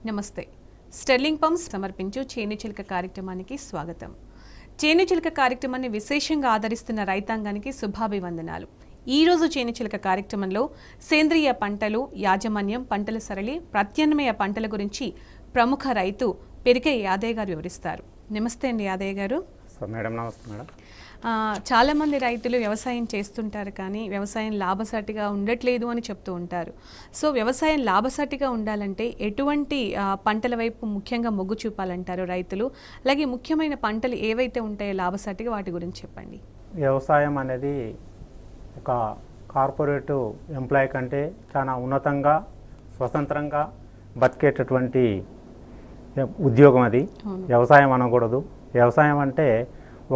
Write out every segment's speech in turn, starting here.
నమస్తే. Sterling pumps సమర్పించు చేనుచిలుక కార్యక్రమానికి స్వాగతం. చేనుచిలుక కార్యక్రమాన్ని విశేషంగా ఆదరిస్తున్న రైతాంగానికి శుభాభివందనాలు. ఈరోజు చేనుచిలుక కార్యక్రమంలో సేంద్రియ పంటలు, యాజమాన్యం, పంటల సరళి, ప్రత్యామ్నాయ పంటల గురించి ప్రముఖ రైతు పెరికే యాదయ్య గారు వివరిస్తారు. నమస్తే అండి యాదయ్య గారు. మేడం నమస్తే మేడం. చాలామంది రైతులు వ్యవసాయం చేస్తుంటారు కానీ వ్యవసాయం లాభసాటిగా ఉండట్లేదు అని చెప్తూ ఉంటారు. సో వ్యవసాయం లాభసాటిగా ఉండాలంటే ఎటువంటి పంటల వైపు ముఖ్యంగా మొగ్గు చూపాలంటారు రైతులు? అలాగే ముఖ్యమైన పంటలు ఏవైతే ఉంటాయో లాభసాటిగా వాటి గురించి చెప్పండి. వ్యవసాయం అనేది ఒక కార్పొరేట్ ఎంప్లాయీ కంటే చాలా ఉన్నతంగా స్వతంత్రంగా బతికేటటువంటి ఉద్యోగం అది. వ్యవసాయం అనకూడదు. వ్యవసాయం అంటే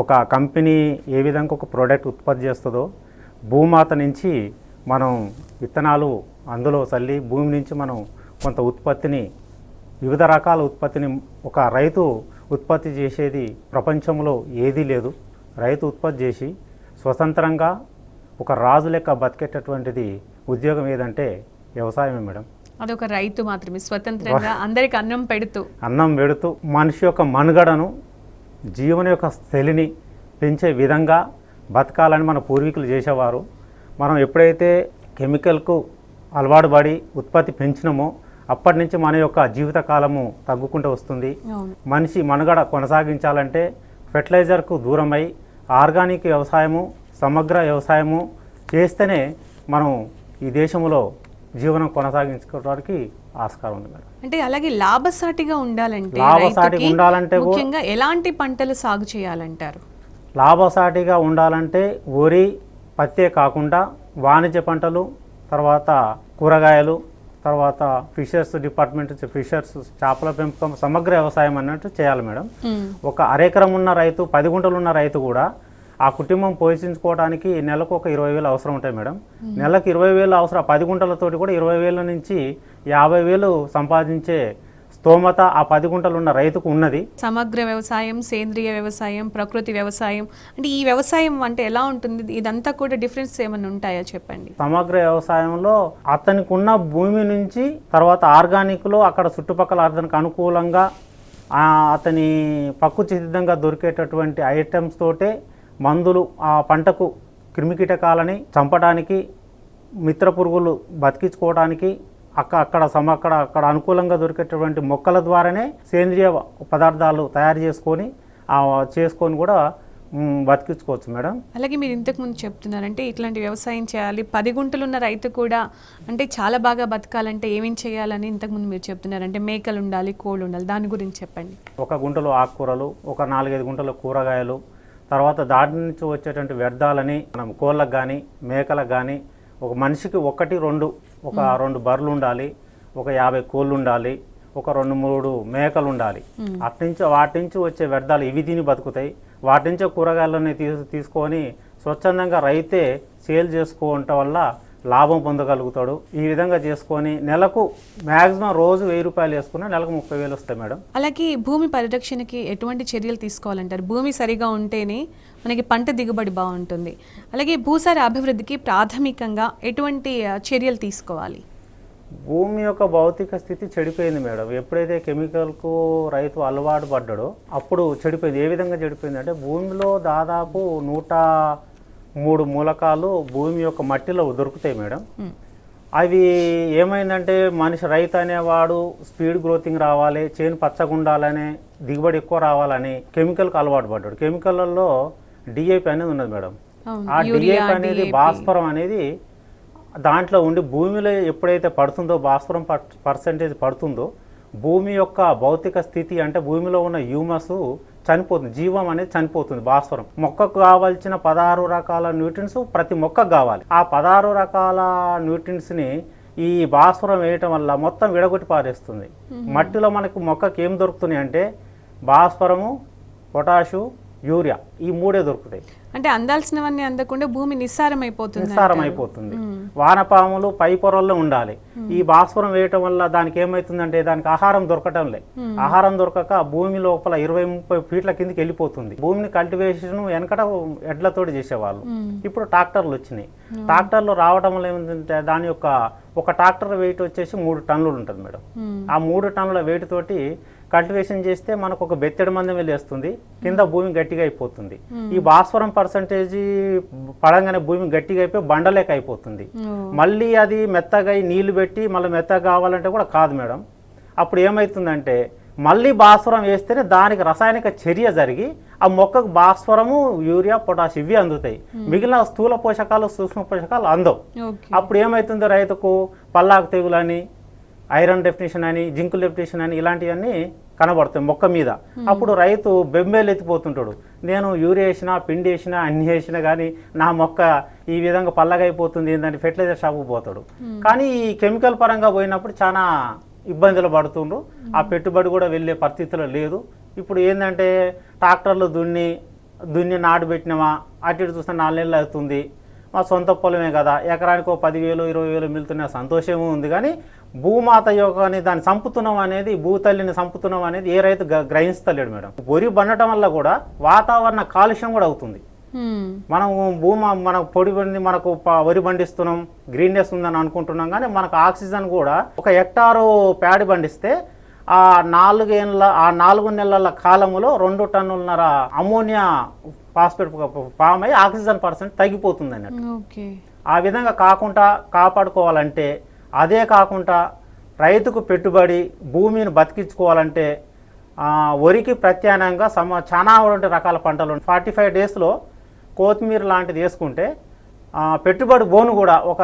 ఒక కంపెనీ ఏ విధంగా ఒక ప్రోడక్ట్ ఉత్పత్తి చేస్తుందో భూమాత నుంచి మనం విత్తనాలు అందులో చల్లి భూమి నుంచి మనం కొంత ఉత్పత్తిని, వివిధ రకాల ఉత్పత్తిని ఒక రైతు ఉత్పత్తి చేసేది ప్రపంచంలో ఏదీ లేదు. రైతు ఉత్పత్తి చేసి స్వతంత్రంగా ఒక రాజు లెక్క బతికేటటువంటిది ఉద్యోగం ఏదంటే వ్యవసాయమే మేడం. అదొక రైతు మాత్రమే స్వతంత్రంగా అందరికి అన్నం పెడుతూ మనిషి యొక్క మనుగడను, జీవన యొక్క శైలిని పెంచే విధంగా బతకాలని మన పూర్వీకులు చేసేవారు. మనం ఎప్పుడైతే కెమికల్కు అలవాటు పడి ఉత్పత్తి పెంచినామో అప్పటి నుంచి మన యొక్క జీవిత కాలము తగ్గుకుంటూ వస్తుంది. మనిషి మనుగడ కొనసాగించాలంటే ఫెర్టిలైజర్కు దూరమై ఆర్గానిక్ వ్యవసాయము, సమగ్ర వ్యవసాయము చేస్తేనే మనం ఈ దేశంలో జీవనం కొనసాగించుకోవడానికి ఆస్కారం ఉంది మేడం. అంటే అలాగే లాభసాటిగా ఉండాలంటే ముఖ్యంగా ఎలాంటి పంటలు సాగు చేయాలంటారు? లాభసాటిగా ఉండాలంటే వరి, పత్తే కాకుండా వాణిజ్య పంటలు, తర్వాత కూరగాయలు, తర్వాత ఫిషర్స్ డిపార్ట్మెంట్, ఫిషర్స్ చేపల పెంపకం, సమగ్ర వ్యవసాయం అన్నట్టు చేయాలి మేడం. ఒక అరెకరం ఉన్న రైతు, 10 గుంటలు ఉన్న రైతు కూడా ఆ కుటుంబం పోషించుకోవడానికి నెలకు ఒక 20,000 అవసరం ఉంటాయి మేడం. నెలకు 20,000 అవసరం. 10 గుంటలతోటి కూడా 20,000 నుంచి 50,000 సంపాదించే స్తోమత ఆ 10 గుంటలు ఉన్న రైతుకు ఉన్నది. సమగ్ర వ్యవసాయం, సేంద్రియ వ్యవసాయం, ప్రకృతి వ్యవసాయం అంటే ఈ వ్యవసాయం అంటే ఎలా ఉంటుంది? ఇదంతా కూడా డిఫరెన్స్ ఏమైనా ఉంటాయా చెప్పండి. సమగ్ర వ్యవసాయంలో అతనికి ఉన్న భూమి నుంచి తర్వాత ఆర్గానిక్లో అక్కడ చుట్టుపక్కల అతనికి అనుకూలంగా అతని ప్రకృతి సిద్ధంగా దొరికేటటువంటి ఐటమ్స్ తోటే మందులు ఆ పంటకు క్రిమికీటకాలని చంపడానికి, మిత్ర పురుగులు బతికించుకోవడానికి అక్కడ అనుకూలంగా దొరికేటటువంటి మొక్కల ద్వారానే సేంద్రియ పదార్థాలు తయారు చేసుకొని కూడా బతికించుకోవచ్చు మేడం. అలాగే మీరు ఇంతకుముందు చెప్తున్నారంటే ఇట్లాంటి వ్యవసాయం చేయాలి, 10 గుంటలు ఉన్న రైతు కూడా అంటే చాలా బాగా బతకాలంటే ఏమేం చేయాలని ఇంతకుముందు మీరు చెప్తున్నారంటే మేకలు ఉండాలి, కోళ్ళు ఉండాలి, దాని గురించి చెప్పండి. 1 గుంటలో ఆకుకూరలు, ఒక 4-5 గుంటలు కూరగాయలు, తర్వాత దాటి నుంచి వచ్చేటువంటి వ్యర్థాలని మనం కోళ్ళకు కానీ మేకలకు కానీ ఒక మనిషికి 1-2 ఒక 2 బర్రెలు ఉండాలి, ఒక 50 కోళ్ళు ఉండాలి, ఒక 2-3 మేకలు ఉండాలి. వాటి నుంచి వచ్చే వ్యర్థాలు ఇవి తిని బతుకుతాయి. వాటి నుంచి కూరగాయలని తీసుకొని స్వచ్ఛందంగా రైతే సేల్ చేసుకోవటం వల్ల లాభం పొందగలుగుతాడు. ఈ విధంగా చేసుకొని నెలకు మ్యాక్సిమం రోజు 1,000 రూపాయలు వేసుకున్నా నెలకు 30,000 వస్తాయి మేడం. అలాగే భూమి పరిరక్షణకి ఎటువంటి చర్యలు తీసుకోవాలంటారు? భూమి సరిగా ఉంటేనే మనకి పంట దిగుబడి బాగుంటుంది. అలాగే భూసార అభివృద్ధికి ప్రాథమికంగా ఎటువంటి చర్యలు తీసుకోవాలి? భూమి యొక్క భౌతిక స్థితి చెడిపోయింది మేడం. ఎప్పుడైతే కెమికల్కు రైతు అలవాటు పడ్డాడో అప్పుడు చెడిపోయింది. ఏ విధంగా చెడిపోయింది అంటే భూమిలో దాదాపు 103 మూలకాలు భూమి యొక్క మట్టిలో దొరుకుతాయి మేడం. అవి ఏమైందంటే రైతు అనేవాడు స్పీడ్ గ్రోతింగ్ రావాలి, చేను పచ్చగుండాలని, దిగుబడి ఎక్కువ రావాలని కెమికల్కి అలవాటు పడ్డాడు. కెమికల్లో డిఏపి అనేది ఉన్నది మేడం. ఆ డిఏపి అనేది భాస్వరం అనేది దాంట్లో ఉండి భూమిలో ఎప్పుడైతే పడుతుందో భాస్వరం పర్సెంటేజ్ పడుతుందో భూమి యొక్క భౌతిక స్థితి అంటే భూమిలో ఉన్న హ్యూమస్ చనిపోతుంది, జీవం అనేది చనిపోతుంది. భాస్వరం మొక్కకు కావాల్సిన 16 రకాల న్యూట్రిన్స్ ప్రతి మొక్కకు కావాలి. ఆ 16 రకాల న్యూట్రిన్స్ని ఈ భాస్వరం వేయటం వల్ల మొత్తం విడగొట్టి పారేస్తుంది. మట్టిలో మనకు మొక్కకి ఏం దొరుకుతున్నాయి అంటే భాస్వరము, పొటాషు, యూరియా, ఈ 3 దొరుకుతాయి. అంటే అందాల్సినవన్నీ అందకుండా భూమి నిస్సారం అయిపోతుంది. వానపాములు పై పొరల్లో ఉండాలి. ఈ భాస్వరం వేయటం వల్ల దానికి ఏమవుతుందంటే దానికి ఆహారం దొరకటం లే. ఆహారం దొరకక భూమి లోపల 20-30 ఫీట్ల కిందకి వెళ్ళిపోతుంది. భూమిని కల్టివేషన్ వెనకట ఎడ్లతోటి చేసేవాళ్ళు. ఇప్పుడు ట్రాక్టర్లు వచ్చినాయి. ట్రాక్టర్లు రావడం వల్ల ఏమిటంటే దాని యొక్క ఒక ట్రాక్టర్ వెయిట్ వచ్చేసి 3 టన్నులు ఉంటుంది మేడం. ఆ 3 టన్నుల వెయిట్ తోటి కల్టివేషన్ చేస్తే మనకు ఒక బెత్తెడు మందం వెళ్ళేస్తుంది, కింద భూమి గట్టిగా అయిపోతుంది. ఈ భాస్వరం పర్సంటేజ్ పడంగానే భూమి గట్టిగా అయిపోయి బండలేక అయిపోతుంది. మళ్ళీ అది మెత్తగా నీళ్లు పెట్టి మళ్ళీ మెత్తగా కావాలంటే కూడా కాదు మేడం. అప్పుడు ఏమవుతుందంటే మళ్ళీ భాస్వరం వేస్తేనే దానికి రసాయనిక చర్య జరిగి ఆ మొక్కకు భాస్వరము, యూరియా, పొటాష్ ఇవి అందుతాయి. మిగిలిన స్థూల పోషకాలు, సూక్ష్మ పోషకాలు అందవు. అప్పుడు ఏమవుతుంది, రైతుకు పల్లాకు తెగులని, ఐరన్ డెఫినేషన్ అని, జింకు డెఫినేషన్ అని ఇలాంటివన్నీ కనబడతాయి మొక్క మీద. అప్పుడు రైతు బెంబేలు ఎత్తిపోతుంటాడు, నేను యూరియా వేసినా, పిండి వేసినా, అన్ని వేసినా కానీ నా మొక్క ఈ విధంగా పల్లగా అయిపోతుంది ఏంటంటే ఫెర్టిలైజర్ షాప్కి పోతాడు. కానీ ఈ కెమికల్ పరంగా పోయినప్పుడు చాలా ఇబ్బందులు పడుతుండ్రు. ఆ పెట్టుబడి కూడా వెళ్ళే పరిస్థితిలో లేదు. ఇప్పుడు ఏంటంటే ట్రాక్టర్లు దున్ని నాటు పెట్టినామా, అటు ఇటు చూస్తే 4 నెలలు అవుతుంది. మా సొంత పొలమే కదా, ఎకరానికి 10,000 20,000 మిగులుతున్న సంతోషమే ఉంది. కానీ భూమాత యోగాన్ని దాన్ని చంపుతున్నాం అనేది, భూతల్లిని చంపుతున్నాం అనేది ఏ రైతు గ్రహిస్తలేడు మేడం. వరి బండటం వల్ల కూడా వాతావరణ కాలుష్యం కూడా అవుతుంది. మనం మనకు పొడి బండి, మనకు వరి పండిస్తున్నాం, గ్రీన్నెస్ ఉందని అనుకుంటున్నాం. కానీ మనకు ఆక్సిజన్ కూడా 1 హెక్టారు ప్యాడి పండిస్తే ఆ 4 నెలల కాలంలో 2 టన్నులన్నర అమోనియా ఫాస్ఫేట్ ఫామ్ అయ్యి ఆక్సిజన్ % తగ్గిపోతుంది అన్నట్టు. ఆ విధంగా కాకుండా కాపాడుకోవాలంటే, అదే కాకుండా రైతుకు పెట్టుబడి భూమిని బతికించుకోవాలంటే వరికి ప్రత్యామ్నాయంగా చాలా రకాల పంటలు 45 డేస్లో కొత్తిమీర లాంటిది వేసుకుంటే పెట్టుబడి బోను కూడా ఒక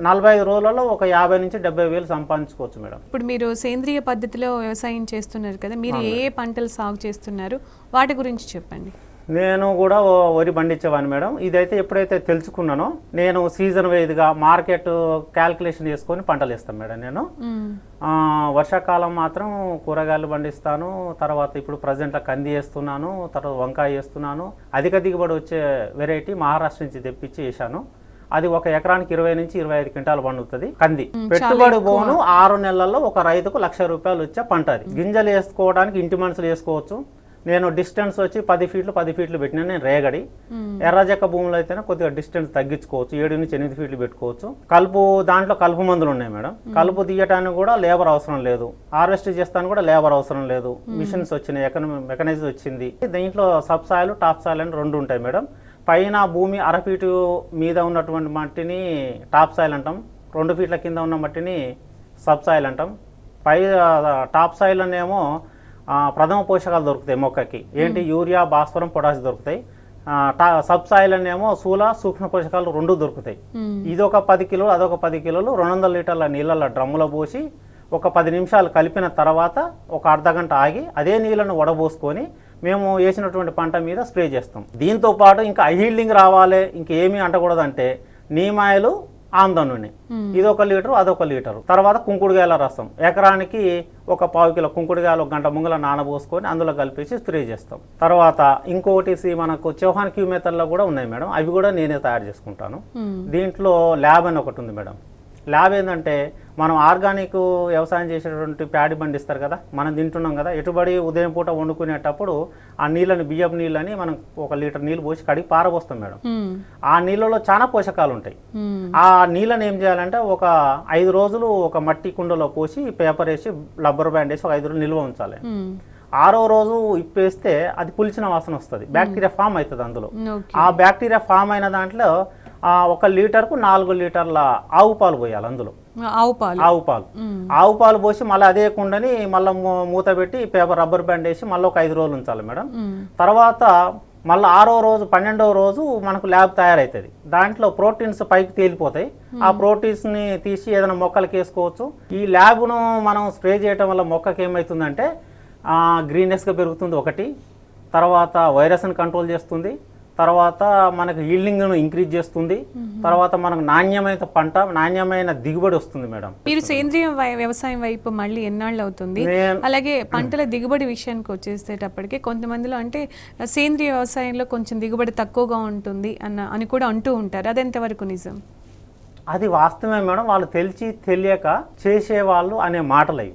45 రోజులలో ఒక 50 నుంచి 70 వేలు సంపాదించుకోవచ్చు మేడం. ఇప్పుడు మీరు సేంద్రియ పద్ధతిలో వ్యవసాయం చేస్తున్నారు కదా, మీరు ఏ పంటలు సాగు చేస్తున్నారు వాటి గురించి చెప్పండి. నేను కూడా వరి పండించేవాడిని మేడం. ఇదైతే ఎప్పుడైతే తెలుసుకున్నానో నేను సీజన్ వైజ్గా మార్కెట్ క్యాల్కులేషన్ చేసుకొని పంటలు వేస్తాను మేడం. నేను వర్షాకాలం మాత్రం కూరగాయలు పండిస్తాను. తర్వాత ఇప్పుడు ప్రజెంట్లో కంది వేస్తున్నాను, తర్వాత వంకాయ వేస్తున్నాను. అధిక దిగుబడి వచ్చే వెరైటీ మహారాష్ట్ర నుంచి తెప్పించి వేసాను. అది ఒక ఎకరానికి 20 నుంచి 25 క్వింటాలు పండుతుంది కంది. పెట్టుబడి బోను 6 నెలల్లో ఒక రైతుకు ₹1,00,000 వచ్చే పంట. అది గింజలు వేసుకోవడానికి ఇంటి మనుషులు వేసుకోవచ్చు. నేను డిస్టెన్స్ వచ్చి 10 ఫీట్లు పెట్టినా. నేను రేగడి ఎర్రజక్క భూములు అయితేనే కొద్దిగా డిస్టెన్స్ తగ్గించుకోవచ్చు, 7 నుంచి 8 ఫీట్లు పెట్టుకోవచ్చు. దాంట్లో కలుపు మందులు ఉన్నాయి మేడం. కలుపు తీయటానికి కూడా లేబర్ అవసరం లేదు, హార్వెస్ట్ చేస్తానికి కూడా లేబర్ అవసరం లేదు. మిషన్స్ వచ్చినాయి, మెకనైజ్ వచ్చింది. దీంట్లో సబ్ సాయిల్, టాప్ సాయిల్ అని 2 ఉంటాయి మేడం. పైన భూమి 1/2 ఫీటు మీద ఉన్నటువంటి మట్టిని టాప్ సాయిల్ అంటాం, 2 ఫీట్ల కింద ఉన్న మట్టిని సబ్ సాయిల్ అంటాం. టాప్ సాయిల్ అనేమో ప్రథమ పోషకాలు దొరుకుతాయి మొక్కకి, ఏంటి యూరియా, భాస్వరం, పొటాష్ దొరుకుతాయి. సబ్ సాయిల్ అనేమో సూక్ష్మ పోషకాలు 2 దొరుకుతాయి. ఇదొక 10 కిలోలు, అదొక 10 కిలోలు 200 లీటర్ల నీళ్ళ డ్రమ్ములో పోసి ఒక 10 నిమిషాలు కలిపిన తర్వాత ఒక అర్ధగంట ఆగి అదే నీళ్ళను వడబోసుకొని మేము వేసినటువంటి పంట మీద స్ప్రే చేస్తాం. దీంతో పాటు ఇంకా హీల్డింగ్ రావాలి, ఇంకేమీ అంటకూడదంటే నీమాయిలు, ఆమ్దం నూనె, ఇదొక లీటరు, అదొక లీటరు. తర్వాత కుంకుడుగాయల రసం ఎకరానికి ఒక 1/4 కిలో కుంకుడుగాయలు 1 గంట ముంగల నానబోసుకొని అందులో కలిపేసి స్ప్రే చేస్తాం. తర్వాత ఇంకోటి మనకు చౌహాన్ క్యూ మెథడ్లో కూడా ఉన్నాయి మేడం. అవి కూడా నేనే తయారు చేసుకుంటాను. దీంట్లో ల్యాబ్ అని ఒకటి ఉంది మేడం. ల్యాబ్ ఏంటంటే మనం ఆర్గానిక్ వ్యవసాయం చేసేటువంటి ప్యాడి పండిస్తారు కదా, మనం తింటున్నాం కదా, ఎటుబడి ఉదయం పూట వండుకునేటప్పుడు ఆ నీళ్ళని, బియ్యపు నీళ్ళని మనం 1 లీటర్ నీళ్ళు పోసి కడిగి పారబోస్తాం మేడం. ఆ నీళ్ళలో చాలా పోషకాలు ఉంటాయి. ఆ నీళ్ళని ఏం చేయాలంటే ఒక 5 రోజులు ఒక మట్టి కుండలో పోసి పేపర్ వేసి రబ్బర్ బ్యాండ్ వేసి ఒక 5 రోజులు నిల్వ ఉంచాలి. 6వ రోజు ఇప్పేస్తే అది పులిచిన వాసన వస్తుంది, బ్యాక్టీరియా ఫామ్ అవుతుంది అందులో. ఆ బ్యాక్టీరియా ఫామ్ అయిన దాంట్లో 1 లీటర్కు 4 లీటర్ల ఆవు పాలు పోయాలి అందులో. ఆవు పాలు పోసి మళ్ళీ అదే కుండని మళ్ళీ మూత పెట్టి పేపర్ రబ్బర్ బ్యాండ్ వేసి మళ్ళీ ఒక 5 రోజులు ఉంచాలి మేడం. తర్వాత మళ్ళీ 6వ రోజు 12వ రోజు మనకు ల్యాబ్ తయారవుతుంది. దాంట్లో ప్రోటీన్స్ పైకి తేలిపోతాయి. ఆ ప్రోటీన్స్ని తీసి ఏదైనా మొక్కలకి వేసుకోవచ్చు. ఈ ల్యాబ్ను మనం స్ప్రే చేయడం వల్ల మొక్కకి ఏమవుతుందంటే గ్రీన్నెస్గా పెరుగుతుంది ఒకటి, తర్వాత వైరస్ని కంట్రోల్ చేస్తుంది, తర్వాత మనకు ఈల్డింగ్ను ఇంక్రీజ్ చేస్తుంది, తర్వాత మనకు నాణ్యమైన పంట, నాణ్యమైన దిగుబడి వస్తుంది మేడం. మీరు సేంద్రియ వ్యవసాయం వైపు మళ్ళీ ఎన్నాళ్ళు అవుతుంది? అలాగే పంటల దిగుబడి విషయానికి వచ్చేసేటప్పటికి కొంతమందిలో అంటే సేంద్రియ వ్యవసాయంలో కొంచెం దిగుబడి తక్కువగా ఉంటుంది అని కూడా అంటూ ఉంటారు. అది ఎంతవరకు నిజం? అది వాస్తవమే మేడం. వాళ్ళు తెలియక చేసేవాళ్ళు అనే మాటలు అవి.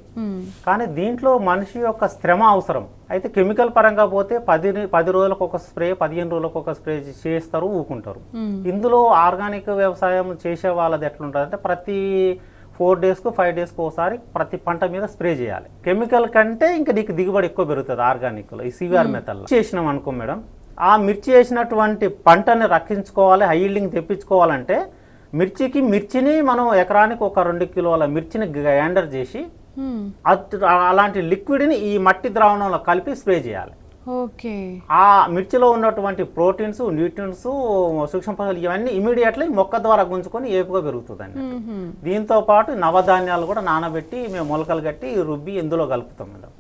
కానీ దీంట్లో మనిషి యొక్క శ్రమ అవసరం. అయితే కెమికల్ పరంగా పోతే 10 రోజులకు ఒక స్ప్రే, 15 రోజులకు ఒక స్ప్రే చేస్తారు, ఊకుంటారు. ఇందులో ఆర్గానిక్ వ్యవసాయం చేసే వాళ్ళది ఎట్లుంటుంది అంటే ప్రతి 4 డేస్కు 5 డేస్కు ఒకసారి ప్రతి పంట మీద స్ప్రే చేయాలి. కెమికల్ కంటే ఇంకా నీకు దిగుబడి ఎక్కువ పెరుగుతుంది ఆర్గానిక్లో. ఈ సివిఆర్ మెథడ్లో చేసినాం అనుకో మేడం, ఆ మిర్చి వేసినటువంటి పంటని రక్షించుకోవాలి, హై ఈల్డింగ్ తెప్పించుకోవాలంటే మిర్చిని మనం ఎకరానికి ఒక 2 కిలోల మిర్చిని గ్రైండర్ చేసి అలాంటి లిక్విడ్ని ఈ మట్టి ద్రావణంలో కలిపి స్ప్రే చేయాలి. ఓకే. ఆ మిర్చిలో ఉన్నటువంటి ప్రోటీన్స్, న్యూట్రియన్స్, సూక్ష్మ పోషకాలు ఇవన్నీ ఇమీడియట్లీ మొక్క ద్వారా గుంజుకొని ఏపుగా పెరుగుతుందండి. దీంతో పాటు నవధాన్యాలు కూడా నానబెట్టి మేము మొలకలు కట్టి రుబ్బి ఇందులో కలుపుతాం మేడం.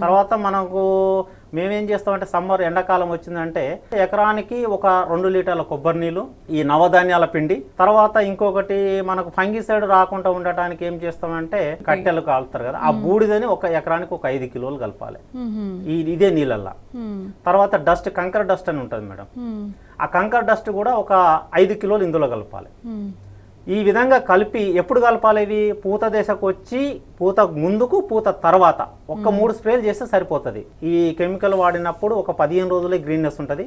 తర్వాత మనకు మేమేం చేస్తామంటే సమ్మర్ ఎండాకాలం వచ్చిందంటే ఎకరానికి ఒక 2 లీటర్ల కొబ్బరి నీళ్ళు, ఈ నవధాన్యాల పిండి, తర్వాత ఇంకొకటి మనకు ఫంగిసైడ్ రాకుండా ఉండటానికి ఏం చేస్తామంటే కట్టెలు కాలుతారు కదా, ఆ బూడిదని ఒక ఎకరానికి ఒక 5 కిలోలు కలపాలి ఇదే నీళ్ళల్లో. తర్వాత డస్ట్, కంకర డస్ట్ అని ఉంటుంది మేడం, ఆ కంకర డస్ట్ కూడా ఒక 5 కిలోలు ఇందులో కలపాలి. ఈ విధంగా కలిపి ఎప్పుడు కలపాలి? ఇవి పూత దశకు వచ్చి పూత ముందుకు పూత తర్వాత ఒక 3 స్ప్రేలు చేస్తే సరిపోతుంది. ఈ కెమికల్ వాడినప్పుడు ఒక 15 రోజులే గ్రీన్నెస్ ఉంటుంది,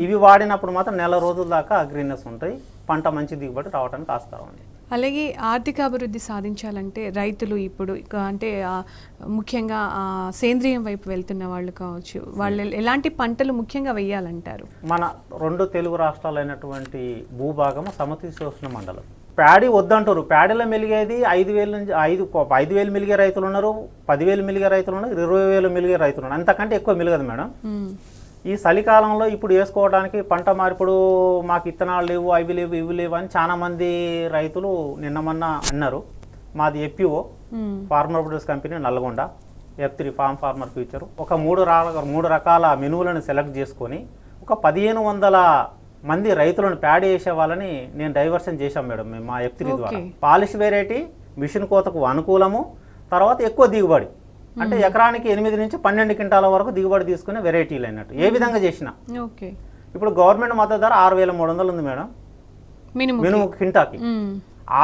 ఇవి వాడినప్పుడు మాత్రం నెల రోజుల దాకా గ్రీన్నెస్ ఉంటుంది. పంట మంచి దిగుబడి రావడానికి ఆస్కారం ఉంది. అలాగే ఆర్థిక అభివృద్ధి సాధించాలంటే రైతులు ఇప్పుడు అంటే ముఖ్యంగా సేంద్రియం వైపు వెళ్తున్న వాళ్ళు కావచ్చు, వాళ్ళు ఎలాంటి పంటలు ముఖ్యంగా వేయాలంటారు? మన 2 తెలుగు రాష్ట్రాలైనటువంటి భూభాగం సమశీతోష్ణ మండలం. ప్యాడీ వద్దంటారు, ప్యాడీలో మెలిగేది 5,000 నుంచి 5,000 మిలిగే రైతులు ఉన్నారు, 10,000 మిలిగే రైతులు ఉన్నారు, 20,000 మిలిగే రైతులు ఉన్నారు. అంతకంటే ఎక్కువ మిలగదు మేడం. ఈ చలికాలంలో ఇప్పుడు వేసుకోవడానికి పంట మార్పిడు మాకు ఇత్తనాలు లేవు, అవి లేవు, ఇవి లేవు అని చాలా మంది రైతులు నిన్న మొన్న అన్నారు. మాది FPO farmer produce company Nalgonda, F3 farm farmer future. ఒక 3 రకాల మెనువులను సెలెక్ట్ చేసుకొని ఒక 1,500 మంది రైతులను ప్యాడీ వేసే వాళ్ళని నేను డైవర్షన్ చేశాం మేడం మేము మా F3 ద్వారా. పాలిష్ వెరైటీ, మిషన్ కోతకు అనుకూలము, తర్వాత ఎక్కువ దిగుబడి అంటే ఎకరానికి 8 నుంచి 12 క్వింటాల వరకు దిగుబడి తీసుకునే వెరైటీలు అన్నట్టు. ఏ విధంగా చేసినా ఇప్పుడు గవర్నమెంట్ మద్దతు ధర 6,300 ఉంది మేడం మినుము క్వింటాకి.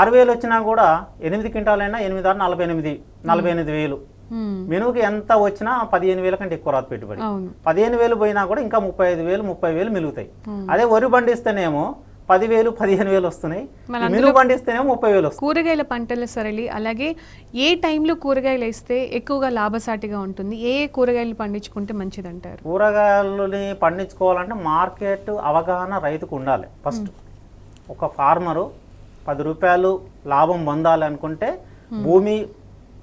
6,000 వచ్చినా కూడా 8 క్వింటాలైనా 8 6 48,000. మినుముకి ఎంత వచ్చినా 15,000 కంటే ఎక్కువ రాదు పెట్టుబడి. 15,000 పోయినా కూడా ఇంకా 35,000 30,000 మిలుగుతాయి. అదే వరి పండిస్తేనేమో 10,000 15,000 వస్తున్నాయి, మినుము పండిస్తేనేమో 30,000 వస్తాయి. కూరగాయల పంటల సరళి, అలాగే ఏ టైంలో కూరగాయలు వేస్తే ఎక్కువగా లాభసాటిగా ఉంటుంది, ఏ కూరగాయలు పండించుకుంటే మంచిది అంటారు? కూరగాయలని పండించుకోవాలంటే మార్కెట్ అవగాహన రైతుకు ఉండాలి. ఫస్ట్ ఒక ఫార్మరు 10 రూపాయలు లాభం పొందాలి అనుకుంటే భూమి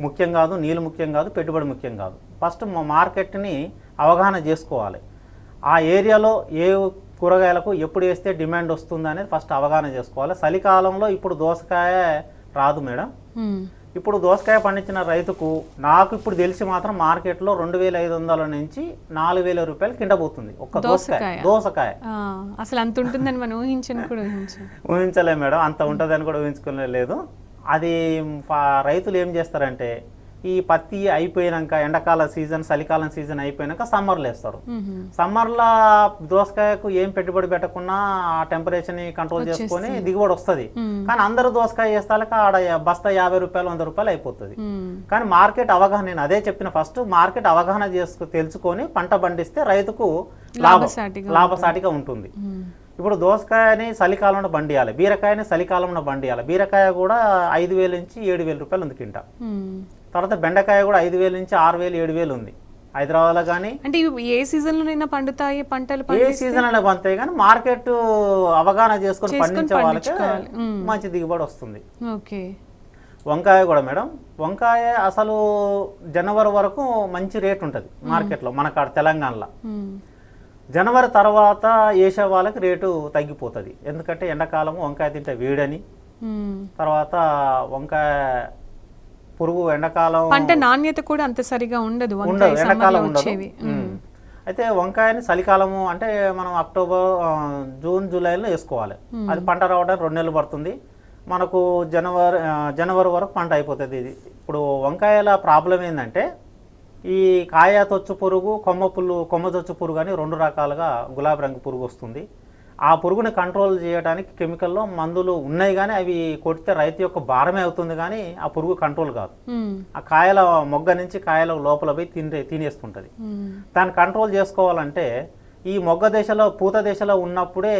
ముఖ్యం కాదు, నీళ్ళు ముఖ్యం కాదు, పెట్టుబడి ముఖ్యం కాదు. ఫస్ట్ మార్కెట్ని అవగాహన చేసుకోవాలి. ఆ ఏరియాలో ఏ కూరగాయలకు ఎప్పుడు వేస్తే డిమాండ్ వస్తుంది అనేది ఫస్ట్ అవగాహన చేసుకోవాలి. చలికాలంలో ఇప్పుడు దోసకాయ రాదు మేడం. ఇప్పుడు దోసకాయ పండించిన రైతుకు నాకు ఇప్పుడు తెలిసి మాత్రం మార్కెట్లో 2,500 నుంచి 4,000 రూపాయలు కింద పోతుంది ఒక్క దోసకాయ. అసలు అంత ఉంటుందని మనం ఊహించలే మేడం, అంత ఉంటుందని కూడా ఊహించుకోలేదు. అది రైతులు ఏం చేస్తారంటే ఈ పత్తి అయిపోయినాక ఎండాకాల సీజన్, చలికాలం సీజన్ అయిపోయినాక సమ్మర్లో వేస్తారు. సమ్మర్లో దోసకాయకు ఏం పెట్టుబడి పెట్టకుండా ఆ టెంపరేచర్ని కంట్రోల్ చేసుకొని దిగుబడి వస్తుంది. కానీ అందరూ దోసకాయ వేస్తాక ఆడ బస్తా 50 రూపాయలు 100 రూపాయలు అయిపోతుంది. కానీ మార్కెట్ అవగాహన, నేను అదే చెప్పిన ఫస్ట్ మార్కెట్ అవగాహన తెలుసుకొని పంట పండిస్తే రైతుకు లాభసాటిగా ఉంటుంది. ఇప్పుడు దోసకాయని చలికాలంలో బండియాలి, బీరకాయని చలికాలంలో బండియాలి. బీరకాయ కూడా 5,000 నుంచి 7,000 రూపాయలు ఉంది కింట. తర్వాత బెండకాయ కూడా 5,000 నుంచి 6,000 7,000 ఉంది హైదరాబాద్లో. కానీ అంటే ఏ సీజన్లోనైనా పండుతాయి పంటలు, ఏ సీజన్ అయినా పండుతాయి. కానీ మార్కెట్ అవగాహన చేసుకొని పండించే వాళ్ళకి మంచి దిగుబడి వస్తుంది. వంకాయ కూడా మేడం, వంకాయ అసలు జనవరి వరకు మంచి రేట్ ఉంటుంది మార్కెట్లో మనకాడ తెలంగాణలో. జనవరి తర్వాత వేసే వాళ్ళకి రేటు తగ్గిపోతుంది. ఎందుకంటే ఎండాకాలం వంకాయ తింటే వేడని, తర్వాత వంకాయ పురుగు ఎండాకాలం పంట నాణ్యత కూడా అంత సరిగా ఉండదు, ఎండాకాలం ఉండదు. అయితే వంకాయని చలికాలము అంటే మనం అక్టోబర్ జూన్ జూలైలో వేసుకోవాలి. అది పంట రావడానికి 2 నెలలు పడుతుంది. మనకు జనవరి వరకు పంట అయిపోతుంది. ఇది ఇప్పుడు వంకాయల ప్రాబ్లం ఏంటంటే ఈ కాయ తొచ్చు పురుగు, కొమ్మ తొచ్చు పురుగు అని 2 రకాలుగా గులాబీ రంగు పురుగు వస్తుంది. ఆ పురుగుని కంట్రోల్ చేయడానికి కెమికల్లో మందులు ఉన్నాయి, కానీ అవి కొడితే రైతు యొక్క భారమే అవుతుంది, కానీ ఆ పురుగు కంట్రోల్ కాదు. ఆ కాయల మొగ్గ నుంచి కాయల లోపల పోయి తినేస్తుంటుంది. దాన్ని కంట్రోల్ చేసుకోవాలంటే ఈ మొగ్గ దశలో, పూత దశలో ఉన్నప్పుడే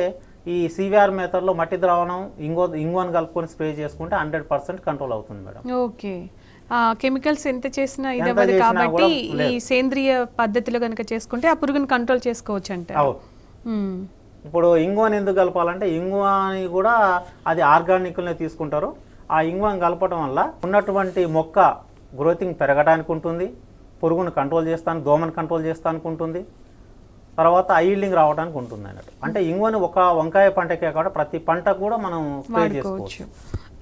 ఈ సివిఆర్ మెథడ్లో మట్టి ద్రావణం ఇంగువను కలుపుకొని స్ప్రే చేసుకుంటే 100% కంట్రోల్ అవుతుంది మేడం. ఓకే. కెమికల్స్ ఎంత చేసినా ఇది ఎంత అవ్వదు చేసినా కాబట్టి కూడా ఈ లేదు. సేంద్రియ పద్ధతిలో కనుక చేసుకుంటే ఆ పురుగుని కంట్రోల్ చేసుకోవచ్చు అంటే. ఇప్పుడు ఇంగువని ఎందుకు కలపాలంటే ఇంగువని కూడా అది ఆర్గానిక్నే తీసుకుంటారు. ఆ ఇంగువని కలపడం వల్ల ఉన్నటువంటి మొక్క గ్రోతింగ్ పెరగడానికి ఉంటుంది, పురుగును కంట్రోల్ చేస్తాను, దోమను కంట్రోల్ చేస్తానికి ఉంటుంది, తర్వాత ఈల్డింగ్ రావడానికి ఉంటుంది అన్నట్టు. అంటే ఇంగువని ఒక వంకాయ పంటకే కాకుండా ప్రతి పంటకు కూడా మనం స్ప్రే చేసుకోవచ్చు.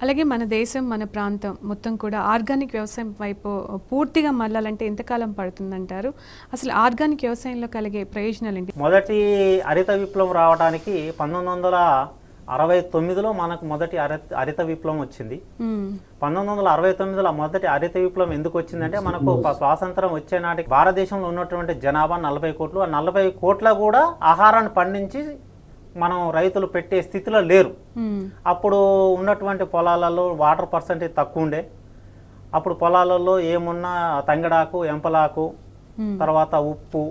అలాగే మన దేశం, మన ప్రాంతం మొత్తం కూడా ఆర్గానిక్ వ్యవసాయం వైపు పూర్తిగా మళ్ళాలంటే ఎంతకాలం పడుతుందంటారు? అసలు ఆర్గానిక్ వ్యవసాయంలో కలిగే ప్రయోజనాలు ఏంటి? మొదటి హరిత విప్లవం రావడానికి 1969లో మనకు మొదటి హరిత విప్లవం వచ్చింది. 1969లో మొదటి హరిత విప్లవం ఎందుకు వచ్చిందంటే మనకు స్వాతంత్రం వచ్చే నాటికి భారతదేశంలో ఉన్నటువంటి జనాభా 40 కోట్లు. ఆ 40 కోట్ల కూడా ఆహారాన్ని పండించి మనం రైతులు పెట్టే స్థితిలో లేరు. అప్పుడు ఉన్నటువంటి పొలాలలో వాటర్ పర్సెంటేజ్ తక్కువ ఉండే. అప్పుడు పొలాలలో ఏమున్నా తంగడాకు, ఎంపలాకు, తర్వాత ఉప్పు,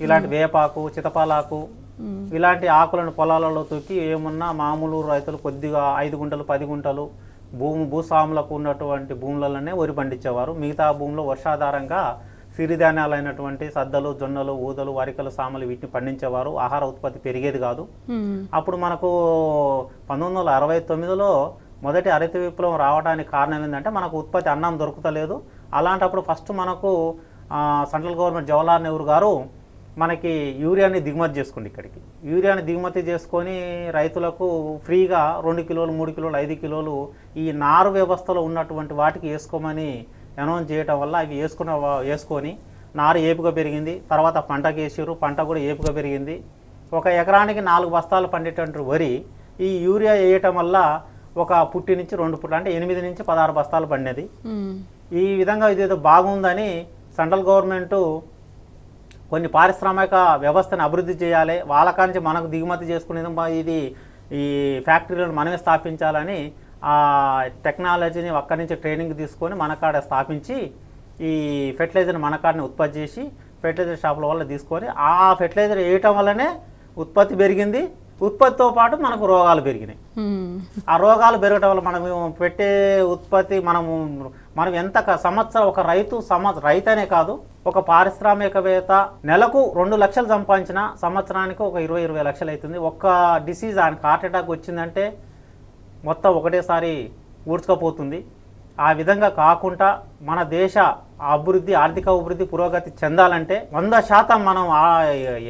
ఇలాంటి వేపాకు, చితపాలాకు, ఇలాంటి ఆకులను పొలాలలో తొక్కి ఏమున్నా మామూలు రైతులు కొద్దిగా 5 గుంటలు 10 గుంటలు భూస్వాములకు ఉన్నటువంటి భూములలోనే వరి పండించేవారు. మిగతా భూములో వర్షాధారంగా సిరిధాన్యాలైనటువంటి సద్దలు, జొన్నలు, ఊదలు, వరికలు, సామలు వీటిని పండించేవారు. ఆహార ఉత్పత్తి పెరిగేది కాదు. అప్పుడు మనకు 1969లో మొదటి హరిత విప్లవం రావడానికి కారణం ఏంటంటే మనకు ఉత్పత్తి అన్నం దొరుకుతలేదు. అలాంటప్పుడు ఫస్ట్ మనకు సెంట్రల్ గవర్నమెంట్ జవహర్లాల్ నెహ్రూ గారు మనకి యూరియాని దిగుమతి చేసుకోండి. ఇక్కడికి యూరియాని దిగుమతి చేసుకొని రైతులకు ఫ్రీగా 2 కిలోలు 3 కిలోలు 5 కిలోలు ఈ నారు వ్యవస్థలో ఉన్నటువంటి వాటికి వేసుకోమని అనౌన్స్ చేయటం వల్ల అవి వేసుకొని నారు ఏపుగా పెరిగింది. తర్వాత పంటకు వేసారు, పంట కూడా ఏపుగా పెరిగింది. ఒక ఎకరానికి 4 బస్తాలు పండేటువంటి వరి ఈ యూరియా వేయటం వల్ల ఒక పుట్టి నుంచి 2 పుట్ల అంటే 8 నుంచి 16 బస్తాలు పండేది. ఈ విధంగా ఇదేదో బాగుందని సెంట్రల్ గవర్నమెంట్ కొన్ని పారిశ్రామిక వ్యవస్థను అభివృద్ధి చేయాలి, వాళ్ళకాంచి మనకు దిగుమతి చేసుకునేది ఇది ఈ ఫ్యాక్టరీలను మనమే స్థాపించాలని ఆ టెక్నాలజీని అక్కడి నుంచి ట్రైనింగ్ తీసుకొని మనకాడ స్థాపించి ఈ ఫెర్టిలైజర్ని మనకాడని ఉత్పత్తి చేసి ఫెర్టిలైజర్ షాపుల వల్ల తీసుకొని ఆ ఫెర్టిలైజర్ వేయటం వల్లనే ఉత్పత్తి పెరిగింది. ఉత్పత్తితో పాటు మనకు రోగాలు పెరిగినాయి. ఆ రోగాలు పెరగటం వల్ల మనం పెట్టే ఉత్పత్తి మనం ఎంత సంవత్సరం ఒక రైతు అనే కాదు, ఒక పారిశ్రామికవేత్త నెలకు 2 లక్షలు సంపాదించిన సంవత్సరానికి ఒక 20 లక్షలు అవుతుంది. ఒక్క డిసీజ్ ఆయనకు హార్ట్ అటాక్ వచ్చిందంటే మొత్తం ఒకటేసారి ఊడ్చుకపోతుంది. ఆ విధంగా కాకుండా మన దేశ అభివృద్ధి, ఆర్థిక అభివృద్ధి, పురోగతి చెందాలంటే 100% మనం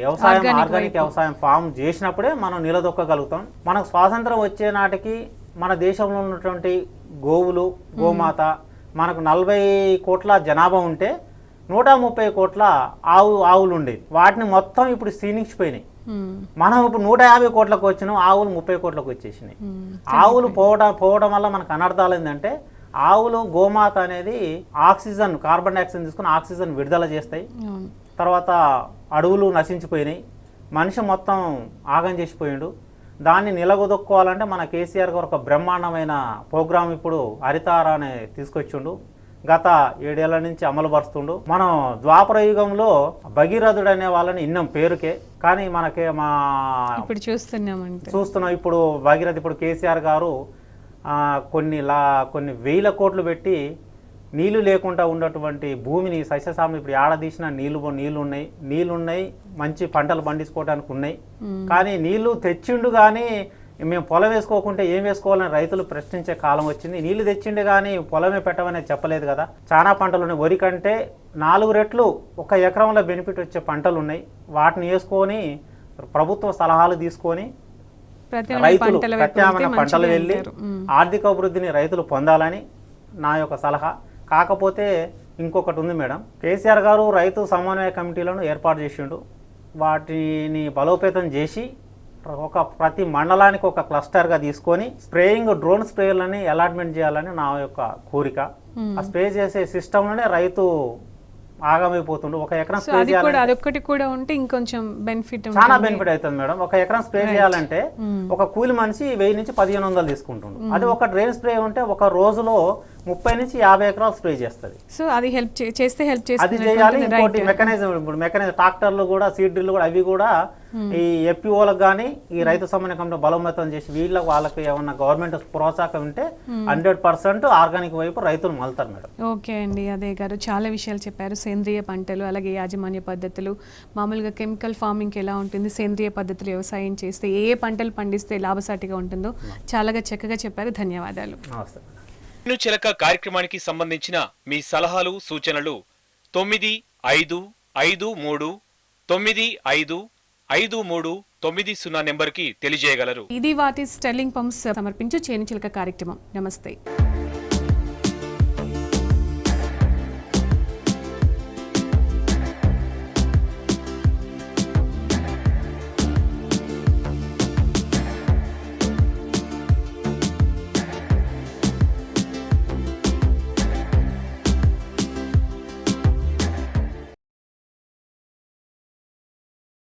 వ్యవసాయం ఆర్గానిక్ వ్యవసాయం ఫామ్ చేసినప్పుడే మనం నిలదొక్కగలుగుతాం. మనకు స్వాతంత్రం వచ్చే నాటికి మన దేశంలో ఉన్నటువంటి గోవులు, గోమాత మనకు 40 కోట్ల జనాభా ఉంటే 130 కోట్ల ఆవులు ఉండేవి. వాటిని మొత్తం ఇప్పుడు క్షీణించిపోయినాయి. మనం ఇప్పుడు 150 కోట్లకు వచ్చినాం, ఆవులు 30 కోట్లకు వచ్చేసినాయి. ఆవులు పోవడం వల్ల మనకు అనర్థాలు ఏంటంటే ఆవులు, గోమాత అనేది ఆక్సిజన్, కార్బన్ డైఆక్సైడ్ తీసుకుని ఆక్సిజన్ విడుదల చేస్తాయి. తర్వాత అడవులు నశించిపోయినాయి, మనిషి మొత్తం ఆగం చేసిపోయిండు. దాన్ని నిలగొదొక్కోవాలంటే మన కేసీఆర్ గారు ఒక బ్రహ్మాండమైన ప్రోగ్రాం ఇప్పుడు హరితార అనే తీసుకొచ్చిండు. గత 7 ఏళ్ల నుంచి అమలు పరుస్తుండు. మనం ద్వాపర యుగంలో భగీరథుడు అనే వాళ్ళని ఇన్నాం పేరుకే, కానీ ఇప్పుడు చూస్తున్నాం. ఇప్పుడు భగీరథ ఇప్పుడు కేసీఆర్ గారు కొన్ని వేల కోట్లు పెట్టి నీళ్లు లేకుండా ఉన్నటువంటి భూమిని సస్యశ్యామలం ఇప్పుడు ఏడాదీసిన నీళ్లున్నాయి, మంచి పంటలు పండించుకోవడానికి ఉన్నాయి. కానీ నీళ్లు తెచ్చిండు కానీ మేము పొలం వేసుకోకుంటే ఏం వేసుకోవాలని రైతులు ప్రశ్నించే కాలం వచ్చింది. నీళ్లు తెచ్చిండు కానీ పొలమే పెట్టమనేది చెప్పలేదు కదా. చాలా పంటలు ఉన్నాయి. వరి కంటే 4 రెట్లు ఒక ఎకరంలో బెనిఫిట్ వచ్చే పంటలు ఉన్నాయి. వాటిని వేసుకొని ప్రభుత్వ సలహాలు తీసుకొని రైతులు ప్రత్యామ్నాయ పంటలు వెళ్ళి ఆర్థిక అభివృద్ధిని రైతులు పొందాలని నా యొక్క సలహా. కాకపోతే ఇంకొకటి ఉంది మేడం, కేసీఆర్ గారు రైతు సమన్వయ కమిటీలను ఏర్పాటు చేసిండు. వాటిని బలోపేతం చేసి ప్రతి మండలానికి ఒక క్లస్టర్గా తీసుకొని డ్రోన్ స్ప్రేయర్లని అలాట్మెంట్ చేయాలని నా యొక్క కోరిక. ఆ స్ప్రే చేసే సిస్టంలోనే రైతు ఆగమైపోతుండు. ఒక ఎకరం స్ప్రే అదొక్కటి కూడా ఉంటే ఇంకొంచెం బెనిఫిట్, చాలా బెనిఫిట్ అవుతుంది మేడం. ఒక ఎకరం స్ప్రే చేయాలంటే ఒక కూలి మనిషి 1000 నుంచి 1500 తీసుకుంటుండు. అది ఒక డ్రైన్ స్ప్రే ఉంటే ఒక రోజులో 30 నుంచి 50 ఎకరాలు స్ప్రే చేస్తుంది. సో అది హెల్ప్ చేస్తే హెల్ప్ అది చేయాలి. ఇంకోటి మెకానిజం, ఇప్పుడు మెకానిజం ట్రాక్టర్లు కూడా, సీడ్ డ్రిల్ కూడా, అవి కూడా ఈ ఎఫ్పిఓలకు కానీ ఈ రైతు సమన్వయ కమిటీ బలోపేతం చేసి వాళ్ళకి ఏమన్నా గవర్నమెంట్ ప్రోత్సాహం ఉంటే 100% ఆర్గానిక్ వైపు రైతులు మళ్తారు మేడం. ఓకే అండి, అదే గారు చాలా విషయాలు చెప్పారు. సేంద్రియ పంటలు, అలాగే యాజమాన్య పద్ధతులు, మామూలుగా కెమికల్ ఫార్మింగ్ ఎలా ఉంటుంది, సేంద్రియ పద్ధతులు వ్యవసాయం చేస్తే ఏ పంటలు పండిస్తే లాభసాటిగా ఉంటుందో చాలా చక్కగా చెప్పారు. ధన్యవాదాలు. నమస్తే. చిలక కార్యక్రమానికి సంబంధించిన మీ సలహాలు సూచనలు 95535390 నెంబర్కి తెలియజేయగలరు. ఇది వాటి స్టెర్లింగ్ పంప్స్ సమర్పించు చేను చిలక కార్యక్రమం. నమస్తే.